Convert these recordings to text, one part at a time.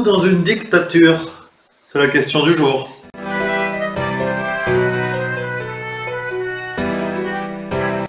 dans une dictature? C'est la question du jour.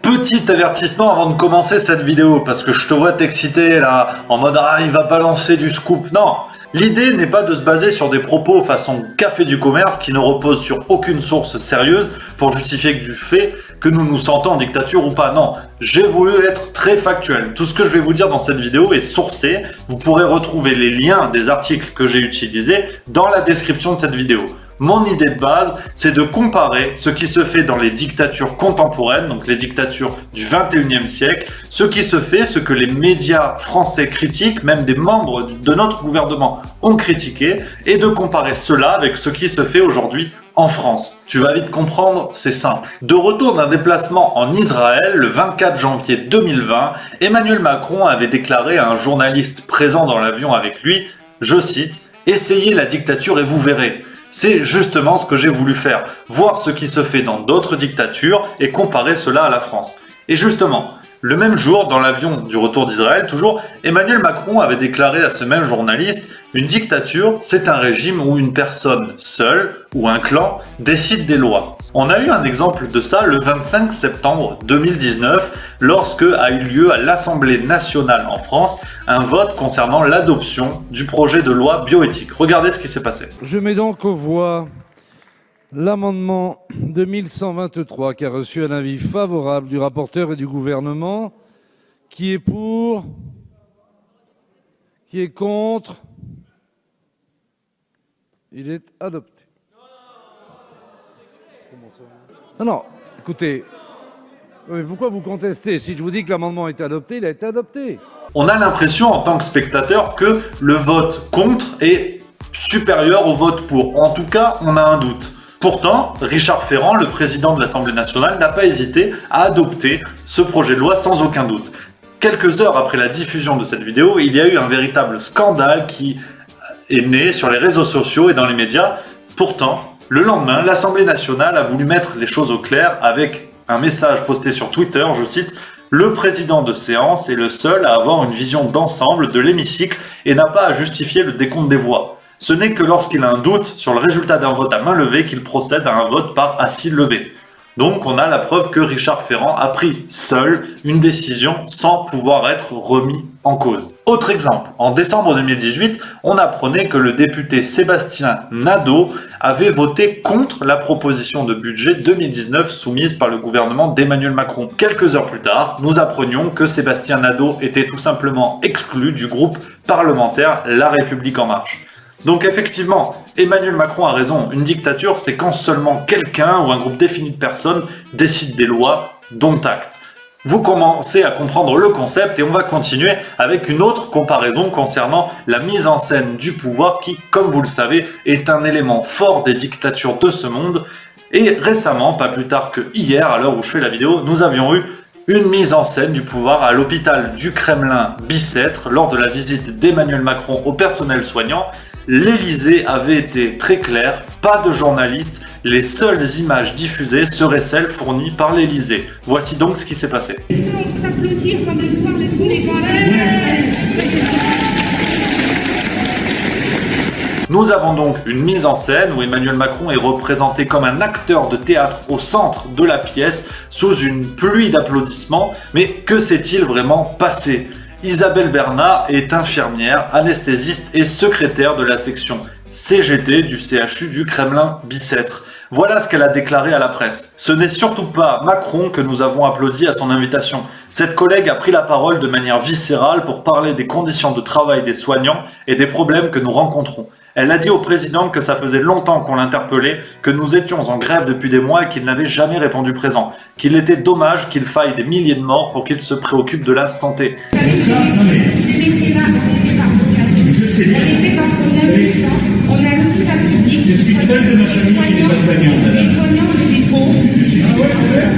Petit avertissement avant de commencer cette vidéo, parce que je te vois t'exciter là, en mode « Ah, il va balancer du scoop ». Non, l'idée n'est pas de se baser sur des propos façon café du commerce qui ne reposent sur aucune source sérieuse pour justifier du fait que nous nous sentons en dictature ou pas. Non, j'ai voulu être très factuel. Tout ce que je vais vous dire dans cette vidéo est sourcé. Vous pourrez retrouver les liens des articles que j'ai utilisés dans la description de cette vidéo. Mon idée de base, c'est de comparer ce qui se fait dans les dictatures contemporaines, donc les dictatures du 21e siècle, ce qui se fait, ce que les médias français critiquent, même des membres de notre gouvernement ont critiqué, et de comparer cela avec ce qui se fait aujourd'hui en France. Tu vas vite comprendre, c'est simple. De retour d'un déplacement en Israël, le 24 janvier 2020, Emmanuel Macron avait déclaré à un journaliste présent dans l'avion avec lui, je cite, « Essayez la dictature et vous verrez ». C'est justement ce que j'ai voulu faire, voir ce qui se fait dans d'autres dictatures et comparer cela à la France. Et justement, le même jour, dans l'avion du retour d'Israël, toujours, Emmanuel Macron avait déclaré à ce même journaliste « Une dictature, c'est un régime où une personne seule ou un clan décide des lois ». On a eu un exemple de ça le 25 septembre 2019, lorsque a eu lieu à l'Assemblée nationale en France un vote concernant l'adoption du projet de loi bioéthique. Regardez ce qui s'est passé. Je mets donc aux voix l'amendement 2123 qui a reçu un avis favorable du rapporteur et du gouvernement. Qui est pour? Qui est contre? Il est adopté. Non, écoutez, mais pourquoi vous contestez? Si je vous dis que l'amendement est adopté, il a été adopté. On a l'impression en tant que spectateur que le vote contre est supérieur au vote pour. En tout cas, on a un doute. Pourtant, Richard Ferrand, le président de l'Assemblée nationale, n'a pas hésité à adopter ce projet de loi sans aucun doute. Quelques heures après la diffusion de cette vidéo, il y a eu un véritable scandale qui est né sur les réseaux sociaux et dans les médias. Pourtant, le lendemain, l'Assemblée nationale a voulu mettre les choses au clair avec un message posté sur Twitter, je cite, « Le président de séance est le seul à avoir une vision d'ensemble de l'hémicycle et n'a pas à justifier le décompte des voix. Ce n'est que lorsqu'il a un doute sur le résultat d'un vote à main levée qu'il procède à un vote par assis levé. » Donc on a la preuve que Richard Ferrand a pris seul une décision sans pouvoir être remis en cause. Autre exemple, en décembre 2018, on apprenait que le député Sébastien Nadeau avait voté contre la proposition de budget 2019 soumise par le gouvernement d'Emmanuel Macron. Quelques heures plus tard, nous apprenions que Sébastien Nadeau était tout simplement exclu du groupe parlementaire La République En Marche. Donc effectivement, Emmanuel Macron a raison, une dictature c'est quand seulement quelqu'un ou un groupe défini de personnes décide des lois dont acte. Vous commencez à comprendre le concept et on va continuer avec une autre comparaison concernant la mise en scène du pouvoir qui, comme vous le savez, est un élément fort des dictatures de ce monde. Et récemment, pas plus tard que hier, à l'heure où je fais la vidéo, nous avions eu une mise en scène du pouvoir à l'hôpital du Kremlin Bicêtre lors de la visite d'Emmanuel Macron au personnel soignant. L'Élysée avait été très clair, pas de journalistes, les seules images diffusées seraient celles fournies par l'Élysée. Voici donc ce qui s'est passé. Est-ce qu'on peut s'applaudir comme le soir le fou les gens? Nous avons donc une mise en scène où Emmanuel Macron est représenté comme un acteur de théâtre au centre de la pièce, sous une pluie d'applaudissements. Mais que s'est-il vraiment passé ? Isabelle Bernard est infirmière, anesthésiste et secrétaire de la section CGT du CHU du Kremlin Bicêtre. Voilà ce qu'elle a déclaré à la presse. Ce n'est surtout pas Macron que nous avons applaudi à son invitation. Cette collègue a pris la parole de manière viscérale pour parler des conditions de travail des soignants et des problèmes que nous rencontrons. Elle a dit au président que ça faisait longtemps qu'on l'interpellait, que nous étions en grève depuis des mois et qu'il n'avait jamais répondu présent, qu'il était dommage qu'il faille des milliers de morts pour qu'il se préoccupe de la santé. Ces métiers-là, on est fait par vocation. On est fait parce qu'on aime les gens, on a l'hôpital public. Je suis seul de ma famille qui n'est pas soignant. Les soignants, on est des pauvres.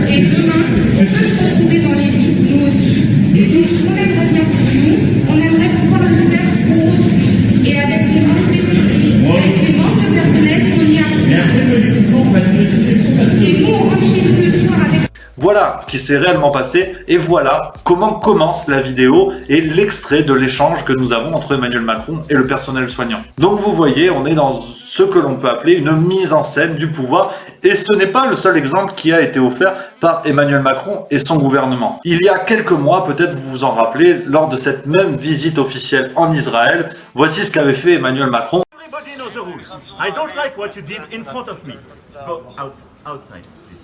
Et demain, on peut se retrouver dans les vies, nous aussi. Et donc, ce qu'on aimerait bien pour nous, on aimerait pouvoir le faire pour autrui. Et avec les membres des petits, avec les membres personnels, on y arrive. Mais après, politiquement, on va dire des questions parce que... Et nous, on rentre chez nous le soir avec... Voilà ce qui s'est réellement passé et voilà comment commence la vidéo et l'extrait de l'échange que nous avons entre Emmanuel Macron et le personnel soignant. Donc vous voyez, on est dans ce que l'on peut appeler une mise en scène du pouvoir et ce n'est pas le seul exemple qui a été offert par Emmanuel Macron et son gouvernement. Il y a quelques mois, peut-être vous vous en rappelez, lors de cette même visite officielle en Israël, voici ce qu'avait fait Emmanuel Macron. Everybody knows the rules. I don't like what you did in front of me. Go outside, please.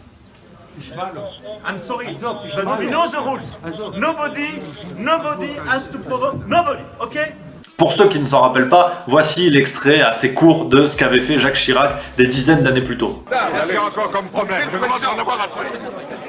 I'm sorry, but we know the rules. Nobody has to provoke nobody, okay? Pour ceux qui ne s'en rappellent pas, voici l'extrait assez court de ce qu'avait fait Jacques Chirac des dizaines d'années plus tôt. Qu'est-ce qu'il y a encore comme problème? Je commence à en avoir assez.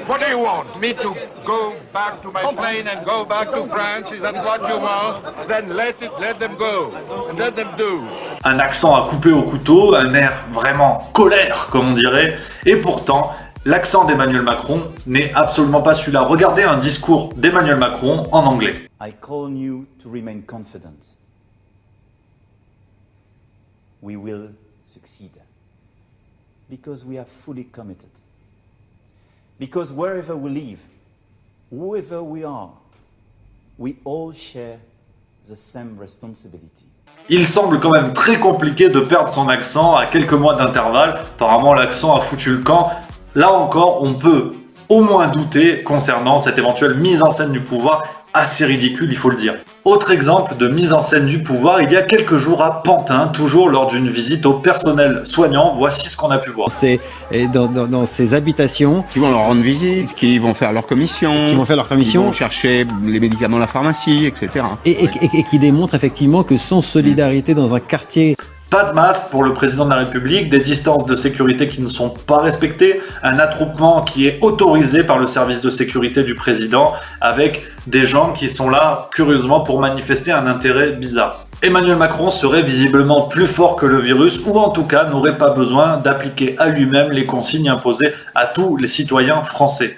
What do you want? Me to go back to my plane and go back to France? Is that what you want? Then let them go. And let them do. Un accent à couper au couteau, un air vraiment colère, comme on dirait, et pourtant, l'accent d'Emmanuel Macron n'est absolument pas celui-là. Regardez un discours d'Emmanuel Macron en anglais. I call on you to remain confident. We will succeed. Because we are fully committed. Because wherever we live, whoever we are, we all share the same responsibility. Il semble quand même très compliqué de perdre son accent à quelques mois d'intervalle. Apparemment, l'accent a foutu le camp. Là encore, on peut au moins douter concernant cette éventuelle mise en scène du pouvoir, assez ridicule, il faut le dire. Autre exemple de mise en scène du pouvoir, il y a quelques jours à Pantin, toujours lors d'une visite au personnel soignant, voici ce qu'on a pu voir. C'est dans ces habitations. Qui vont leur rendre visite, qui vont faire leur commission. Qui vont chercher les médicaments à la pharmacie, etc. Et qui démontrent effectivement que sans solidarité dans un quartier... Pas de masque pour le président de la République, des distances de sécurité qui ne sont pas respectées, un attroupement qui est autorisé par le service de sécurité du président, avec des gens qui sont là, curieusement, pour manifester un intérêt bizarre. Emmanuel Macron serait visiblement plus fort que le virus, ou en tout cas n'aurait pas besoin d'appliquer à lui-même les consignes imposées à tous les citoyens français.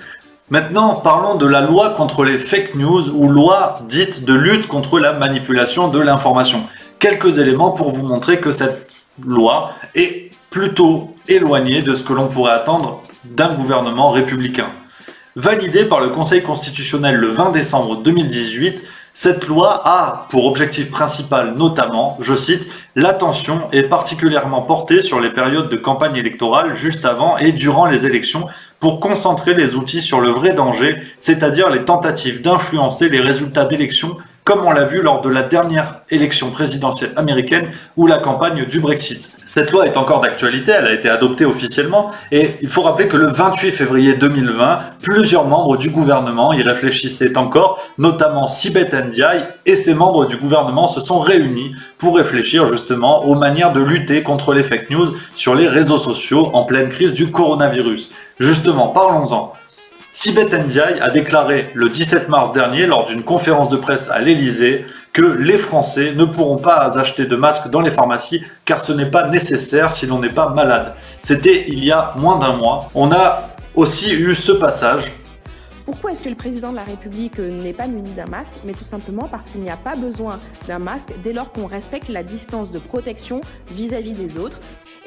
Maintenant, parlons de la loi contre les fake news, ou loi dite de lutte contre la manipulation de l'information. Quelques éléments pour vous montrer que cette loi est plutôt éloignée de ce que l'on pourrait attendre d'un gouvernement républicain. Validée par le Conseil constitutionnel le 20 décembre 2018, cette loi a pour objectif principal notamment, je cite, « L'attention est particulièrement portée sur les périodes de campagne électorale juste avant et durant les élections pour concentrer les outils sur le vrai danger, c'est-à-dire les tentatives d'influencer les résultats d'élections comme on l'a vu lors de la dernière élection présidentielle américaine ou la campagne du Brexit. » Cette loi est encore d'actualité, elle a été adoptée officiellement et il faut rappeler que le 28 février 2020, plusieurs membres du gouvernement y réfléchissaient encore, notamment Sibeth Ndiaye, et ces membres du gouvernement se sont réunis pour réfléchir justement aux manières de lutter contre les fake news sur les réseaux sociaux en pleine crise du coronavirus. Justement, parlons-en. Sibeth Ndiaye a déclaré le 17 mars dernier lors d'une conférence de presse à l'Elysée que les Français ne pourront pas acheter de masques dans les pharmacies car ce n'est pas nécessaire si l'on n'est pas malade. C'était il y a moins d'un mois. On a aussi eu ce passage. Pourquoi est-ce que le président de la République n'est pas muni d'un masque? Mais tout simplement parce qu'il n'y a pas besoin d'un masque dès lors qu'on respecte la distance de protection vis-à-vis des autres.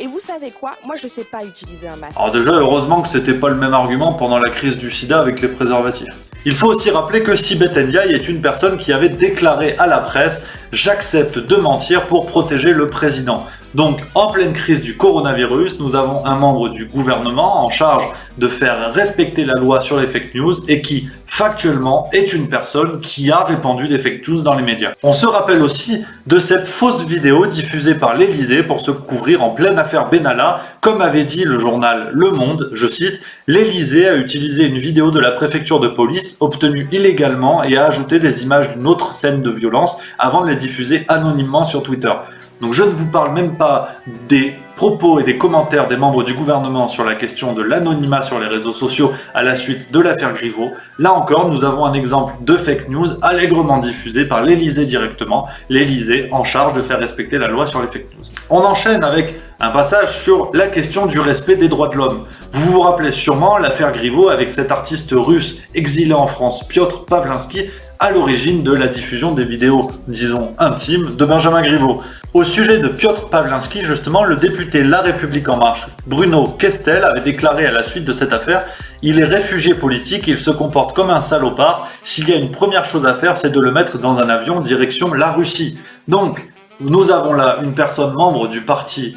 Et vous savez quoi? Moi, je sais pas utiliser un masque. Alors déjà, heureusement que c'était pas le même argument pendant la crise du sida avec les préservatifs. Il faut aussi rappeler que Sibeth Ndiaye est une personne qui avait déclaré à la presse « J'accepte de mentir pour protéger le président ». Donc, en pleine crise du coronavirus, nous avons un membre du gouvernement en charge de faire respecter la loi sur les fake news et qui, factuellement, est une personne qui a répandu des fake news dans les médias. On se rappelle aussi de cette fausse vidéo diffusée par l'Elysée pour se couvrir en pleine affaire Benalla. Comme avait dit le journal Le Monde, je cite, « L'Elysée a utilisé une vidéo de la préfecture de police obtenue illégalement et a ajouté des images d'une autre scène de violence avant de les diffuser anonymement sur Twitter. » Donc je ne vous parle même pas des propos et des commentaires des membres du gouvernement sur la question de l'anonymat sur les réseaux sociaux à la suite de l'affaire Griveaux. Là encore, nous avons un exemple de fake news allègrement diffusé par l'Elysée directement, l'Elysée en charge de faire respecter la loi sur les fake news. On enchaîne avec un passage sur la question du respect des droits de l'homme. Vous vous rappelez sûrement l'affaire Griveaux avec cet artiste russe exilé en France, Piotr Pawlinski, à l'origine de la diffusion des vidéos, disons, intimes de Benjamin Griveaux. Au sujet de Piotr Pawlinski, justement, le député La République En Marche, Bruno Questel, avait déclaré à la suite de cette affaire « Il est réfugié politique, il se comporte comme un salopard. S'il y a une première chose à faire, c'est de le mettre dans un avion direction la Russie. » Donc, nous avons là une personne membre du parti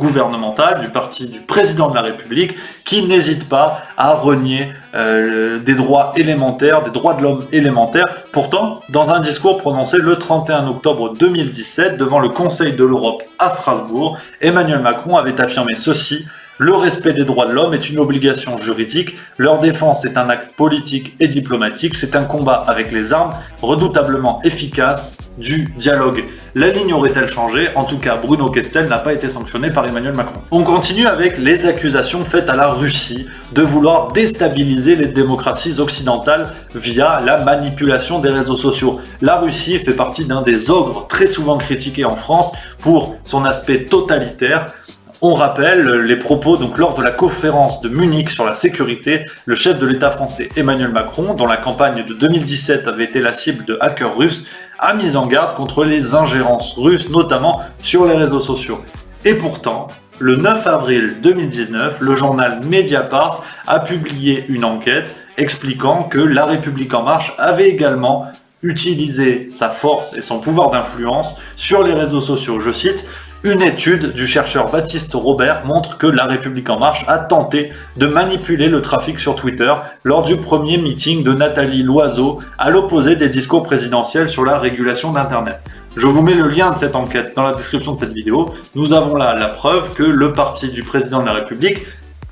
gouvernemental, du parti du président de la République, qui n'hésite pas à renier des droits élémentaires, des droits de l'homme élémentaires. Pourtant, dans un discours prononcé le 31 octobre 2017 devant le Conseil de l'Europe à Strasbourg, Emmanuel Macron avait affirmé ceci: le respect des droits de l'homme est une obligation juridique, leur défense est un acte politique et diplomatique, c'est un combat avec les armes redoutablement efficace du dialogue. La ligne aurait-elle changé? En tout cas, Bruno Questel n'a pas été sanctionné par Emmanuel Macron. On continue avec les accusations faites à la Russie de vouloir déstabiliser les démocraties occidentales via la manipulation des réseaux sociaux. La Russie fait partie d'un des ogres très souvent critiqués en France pour son aspect totalitaire. On rappelle les propos donc lors de la conférence de Munich sur la sécurité, le chef de l'État français Emmanuel Macron, dont la campagne de 2017 avait été la cible de hackers russes, a mis en garde contre les ingérences russes, notamment sur les réseaux sociaux. Et pourtant, le 9 avril 2019, le journal Mediapart a publié une enquête expliquant que La République En Marche avait également utilisé sa force et son pouvoir d'influence sur les réseaux sociaux. Je cite: une étude du chercheur Baptiste Robert montre que La République En Marche a tenté de manipuler le trafic sur Twitter lors du premier meeting de Nathalie Loiseau, à l'opposé des discours présidentiels sur la régulation d'Internet. Je vous mets le lien de cette enquête dans la description de cette vidéo. Nous avons là la preuve que le parti du président de la République,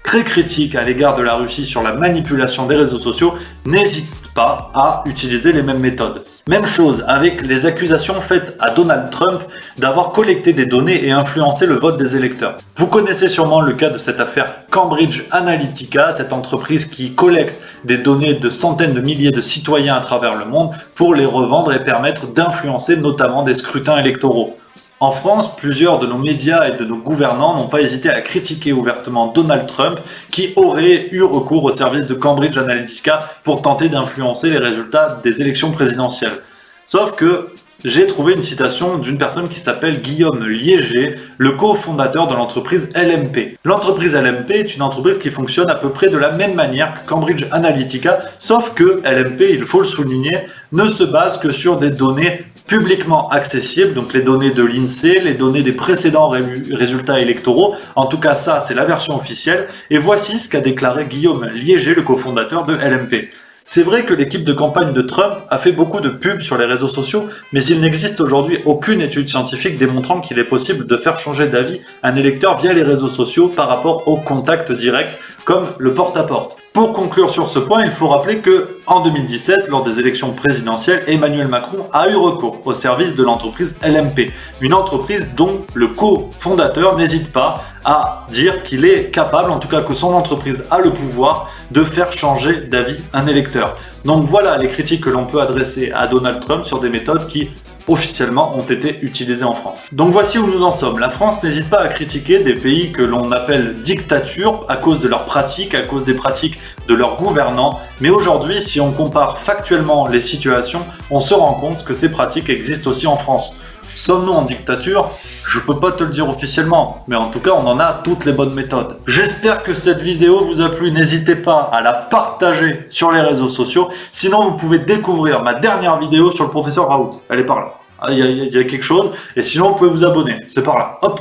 très critique à l'égard de la Russie sur la manipulation des réseaux sociaux, n'hésite pas à utiliser les mêmes méthodes. Même chose avec les accusations faites à Donald Trump d'avoir collecté des données et influencé le vote des électeurs. Vous connaissez sûrement le cas de cette affaire Cambridge Analytica, cette entreprise qui collecte des données de centaines de milliers de citoyens à travers le monde pour les revendre et permettre d'influencer notamment des scrutins électoraux. En France, plusieurs de nos médias et de nos gouvernants n'ont pas hésité à critiquer ouvertement Donald Trump, qui aurait eu recours au service de Cambridge Analytica pour tenter d'influencer les résultats des élections présidentielles. Sauf que j'ai trouvé une citation d'une personne qui s'appelle Guillaume Liéger, le cofondateur de l'entreprise LMP. L'entreprise LMP est une entreprise qui fonctionne à peu près de la même manière que Cambridge Analytica, sauf que LMP, il faut le souligner, ne se base que sur des données publiquement accessibles, donc les données de l'INSEE, les données des précédents résultats électoraux. En tout cas, ça, c'est la version officielle. Et voici ce qu'a déclaré Guillaume Liéger, le cofondateur de LMP. C'est vrai que l'équipe de campagne de Trump a fait beaucoup de pubs sur les réseaux sociaux, mais il n'existe aujourd'hui aucune étude scientifique démontrant qu'il est possible de faire changer d'avis un électeur via les réseaux sociaux par rapport au contact direct, comme le porte-à-porte. Pour conclure sur ce point, il faut rappeler que en 2017, lors des élections présidentielles, Emmanuel Macron a eu recours au service de l'entreprise LMP, une entreprise dont le cofondateur n'hésite pas à dire qu'il est capable, en tout cas que son entreprise a le pouvoir de faire changer d'avis un électeur. Donc voilà les critiques que l'on peut adresser à Donald Trump sur des méthodes qui officiellement ont été utilisées en France. Donc voici où nous en sommes. La France n'hésite pas à critiquer des pays que l'on appelle dictatures à cause de leurs pratiques, à cause des pratiques de leurs gouvernants. Mais aujourd'hui, si on compare factuellement les situations, on se rend compte que ces pratiques existent aussi en France. Sommes-nous en dictature? Je peux pas te le dire officiellement, mais en tout cas on en a toutes les bonnes méthodes. J'espère que cette vidéo vous a plu, n'hésitez pas à la partager sur les réseaux sociaux, sinon vous pouvez découvrir ma dernière vidéo sur le professeur Raoult, elle est par là, il y a quelque chose, et sinon vous pouvez vous abonner, c'est par là, hop,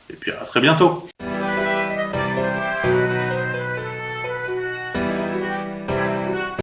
et puis à très bientôt.